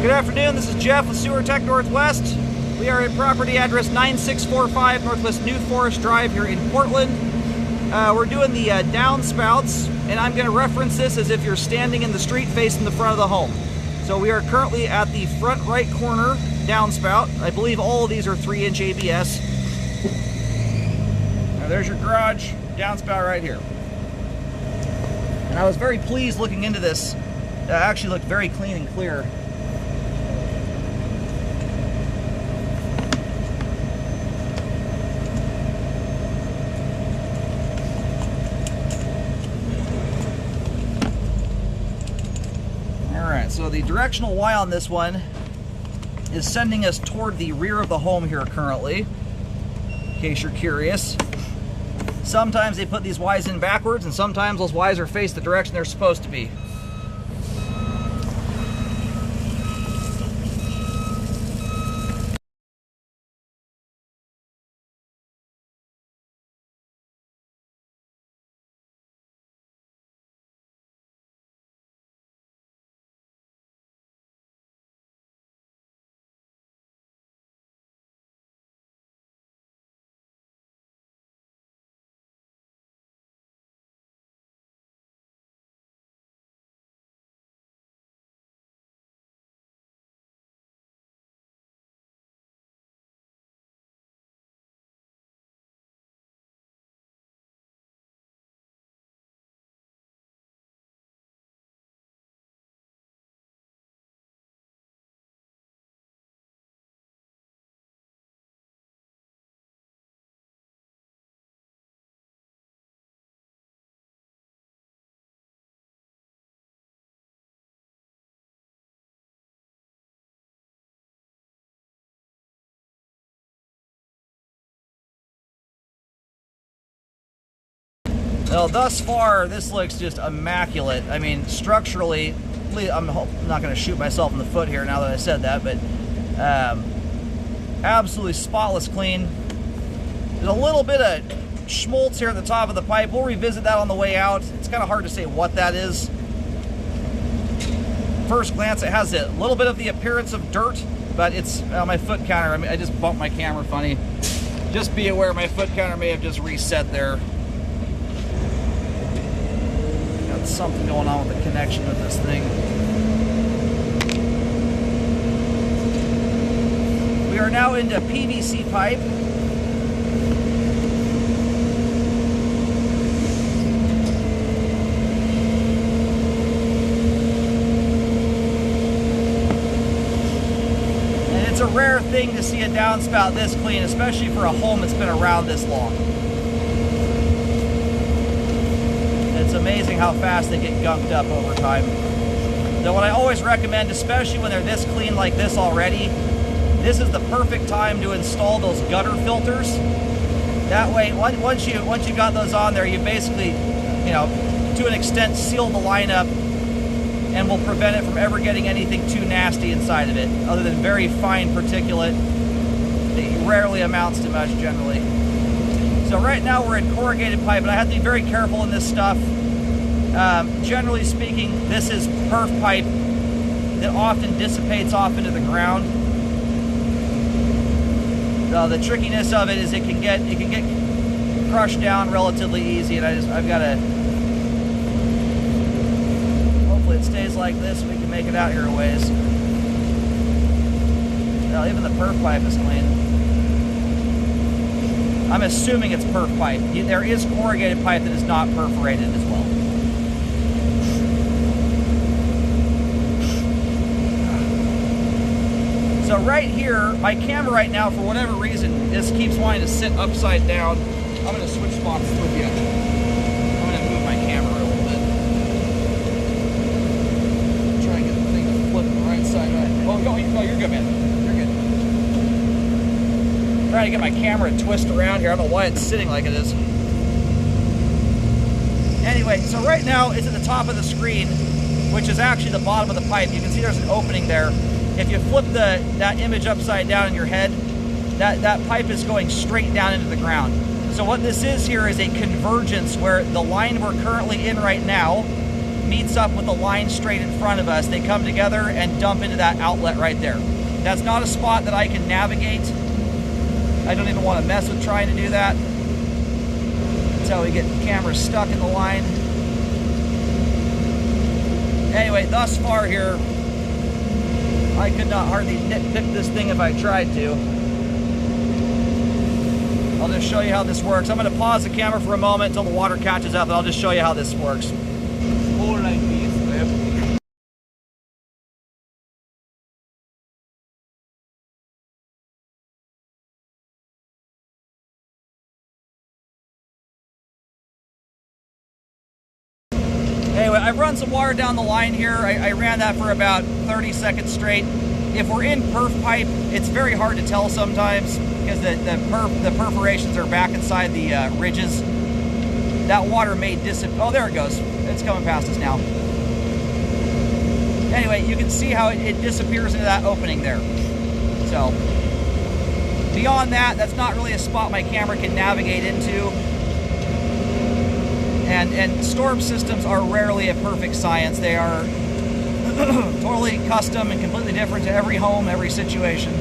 Good afternoon, this is Jeff with Sewer Tech Northwest. We are at property address 9645 Northwest New Forest Drive here in Portland. We're doing the downspouts, and I'm going to reference this as if you're standing in the street facing the front of the home. So we are currently at the front right corner downspout. I believe all of these are 3-inch ABS. Now there's your garage downspout right here. And I was very pleased looking into this. It actually looked very clean and clear. Alright, so the directional Y on this one is sending us toward the rear of the home here currently, in case you're curious. Sometimes they put these Ys in backwards, and sometimes those Ys are faced the direction they're supposed to be. Well, thus far, this looks just immaculate. I mean, structurally, I'm not going to shoot myself in the foot here now that I said that, but absolutely spotless clean. There's a little bit of schmaltz here at the top of the pipe. We'll revisit that on the way out. It's kind of hard to say what that is. First glance, it has a little bit of the appearance of dirt, but it's my foot counter. I mean, I just bumped my camera funny. Just be aware my foot counter may have just reset there. Something going on with the connection with this thing. We are now into PVC pipe. And it's a rare thing to see a downspout this clean, especially for a home that's been around this long. It's amazing how fast they get gunked up over time. So what I always recommend, especially when they're this clean like this already, this is the perfect time to install those gutter filters. That way, once you got those on there, you basically, you know, to an extent seal the line up and will prevent it from ever getting anything too nasty inside of it, other than very fine particulate that rarely amounts to much generally. So right now we're in corrugated pipe, and I have to be very careful in this stuff. Generally speaking, this is perf pipe that often dissipates off into the ground. The trickiness of it is it can get crushed down relatively easy, and I've got to. Hopefully it stays like this. We can make it out here a ways. Now, even the perf pipe is clean. I'm assuming it's perf pipe. There is corrugated pipe that is not perforated as well. So right here, my camera right now, for whatever reason, just keeps wanting to sit upside down. I'm going to switch spots with you. I'm going to move my camera a little bit. Try and get the thing to flip the right side. Oh, you're good, man. Trying to get my camera to twist around here. I don't know why it's sitting like it is. Anyway, so right now it's at the top of the screen, which is actually the bottom of the pipe. You can see there's an opening there. If you flip that image upside down in your head, that pipe is going straight down into the ground. So what this is here is a convergence where the line we're currently in right now meets up with the line straight in front of us. They come together and dump into that outlet right there. That's not a spot that I can navigate. I don't even want to mess with trying to do that. That's how we get the camera stuck in the line. Anyway, thus far here, I could not hardly nitpick this thing if I tried to. I'll just show you how this works. I'm going to pause the camera for a moment until the water catches up, and I'll just show you how this works. Hold like this, left. Anyway, I've run some water down the line here. I ran that for about 30 seconds straight. If we're in perf pipe, it's very hard to tell sometimes because the perforations are back inside the ridges. That water may disappear. Oh, there it goes. It's coming past us now. Anyway, you can see how it disappears into that opening there. So, beyond that, that's not really a spot my camera can navigate into. And storm systems are rarely a perfect science. They are totally custom and completely different to every home, every situation.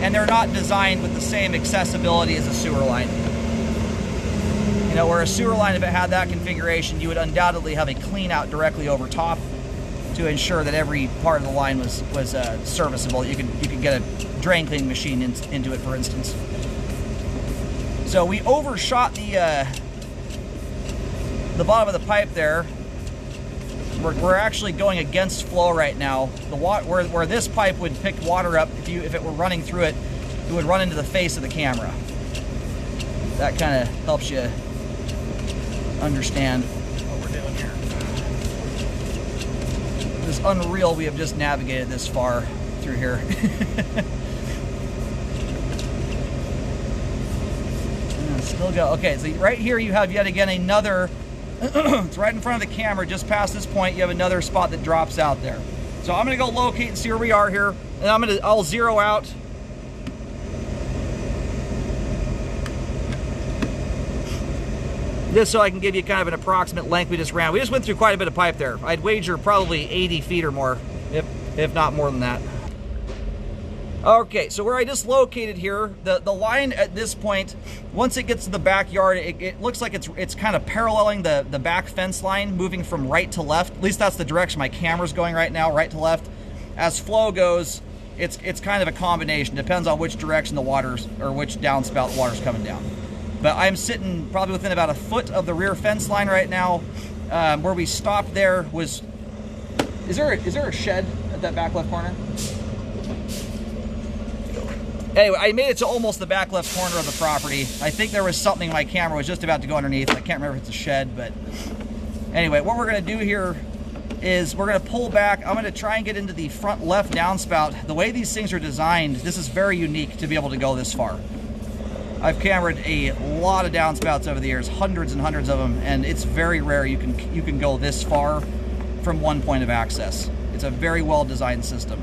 And they're not designed with the same accessibility as a sewer line. You know, where a sewer line, if it had that configuration, you would undoubtedly have a clean out directly over top to ensure that every part of the line was serviceable. You could get a drain cleaning machine into it, for instance. So we overshot the bottom of the pipe there. We're actually going against flow right now. The where this pipe would pick water up, if it were running through it, it would run into the face of the camera. That kind of helps you understand what we're doing here. It's unreal we have just navigated this far through here. Still go. Okay, so right here you have yet again another. It's right in front of the camera, just past this point. You have another spot that drops out there. So I'm going to go locate and see where we are here, and I'll zero out. Just so I can give you kind of an approximate length we just ran. We just went through quite a bit of pipe there. I'd wager probably 80 feet or more, if not more than that. Okay, so where I just located here, the line at this point, once it gets to the backyard, it looks like it's kind of paralleling the back fence line, moving from right to left. At least that's the direction my camera's going right now, right to left. As flow goes, it's kind of a combination. Depends on which direction the water's, or which downspout the water's coming down. But I'm sitting probably within about a foot of the rear fence line right now. Where we stopped there was, is there a shed at that back left corner? Anyway, I made it to almost the back left corner of the property. I think there was something my camera was just about to go underneath. I can't remember if it's a shed, but anyway, what we're going to do here is we're going to pull back. I'm going to try and get into the front left downspout. The way these things are designed, this is very unique to be able to go this far. I've cameraed a lot of downspouts over the years, hundreds and hundreds of them, and it's very rare you can go this far from one point of access. It's a very well designed system.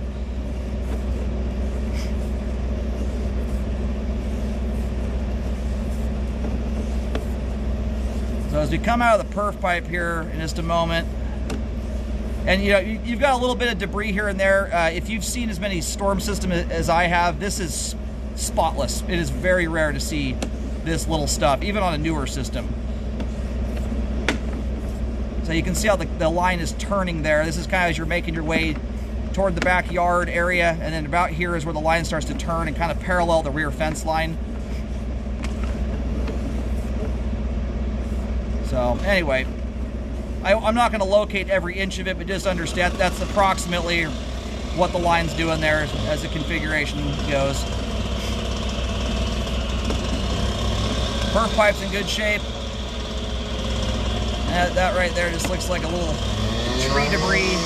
So as we come out of the perf pipe here in just a moment, and you know, you've got a little bit of debris here and there. If you've seen as many storm systems as I have, this is spotless. It is very rare to see this little stuff, even on a newer system. So you can see how the line is turning there. This is kind of as you're making your way toward the backyard area, and then about here is where the line starts to turn and kind of parallel the rear fence line. So anyway, I'm not going to locate every inch of it, but just understand that's approximately what the line's doing there as the configuration goes. Perf pipe's in good shape. That right there just looks like a little tree debris.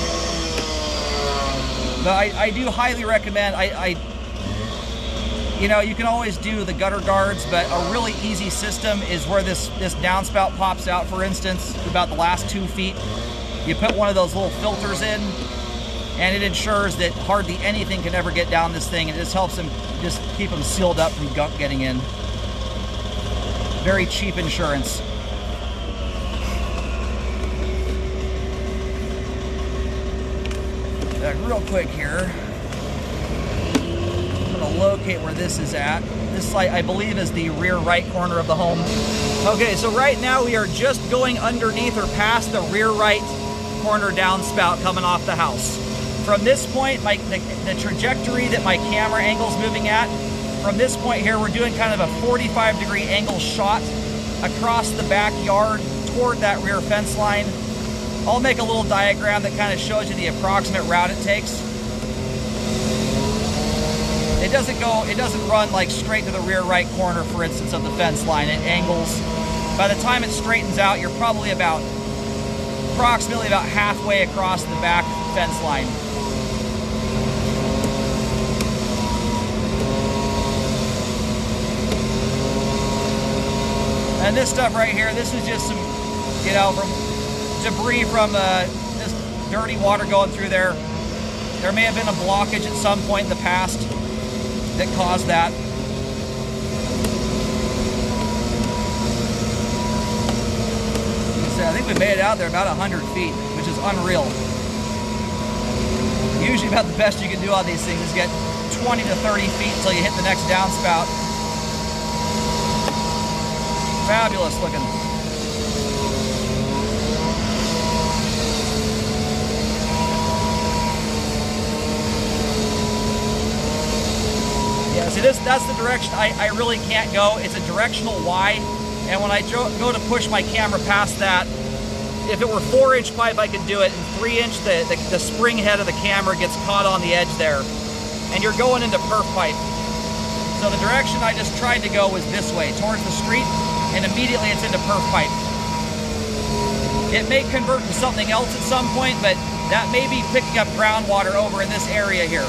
But I do highly recommend, you know, you can always do the gutter guards, but a really easy system is where this downspout pops out, for instance, about the last 2 feet. You put one of those little filters in, and it ensures that hardly anything can ever get down this thing. It just helps them, just keep them sealed up from gunk getting in. Very cheap insurance. Real quick here. I'm gonna locate where this is at. This, I believe, is the rear right corner of the home. Okay, so right now we are just going underneath or past the rear right corner downspout coming off the house. From this point, the trajectory that my camera angle is moving at, from this point here, we're doing kind of a 45-degree angle shot across the backyard toward that rear fence line. I'll make a little diagram that kind of shows you the approximate route it takes. It doesn't run like straight to the rear right corner, for instance, of the fence line. It angles. By the time it straightens out, you're probably approximately about halfway across the back fence line. And this stuff right here, this is just some, from debris from this dirty water going through there. There may have been a blockage at some point in the past that caused that. So I think we made it out there about 100 feet, which is unreal. Usually about the best you can do on these things is get 20 to 30 feet until you hit the next downspout. Fabulous looking. Yeah, see that's the direction I really can't go. It's a directional Y, and when I go to push my camera past that, if it were 4-inch pipe I could do it, and 3-inch the spring head of the camera gets caught on the edge there, and you're going into perf pipe. So the direction I just tried to go was this way, towards the street, and immediately it's into perf pipe. It may convert to something else at some point, but that may be picking up groundwater over in this area here.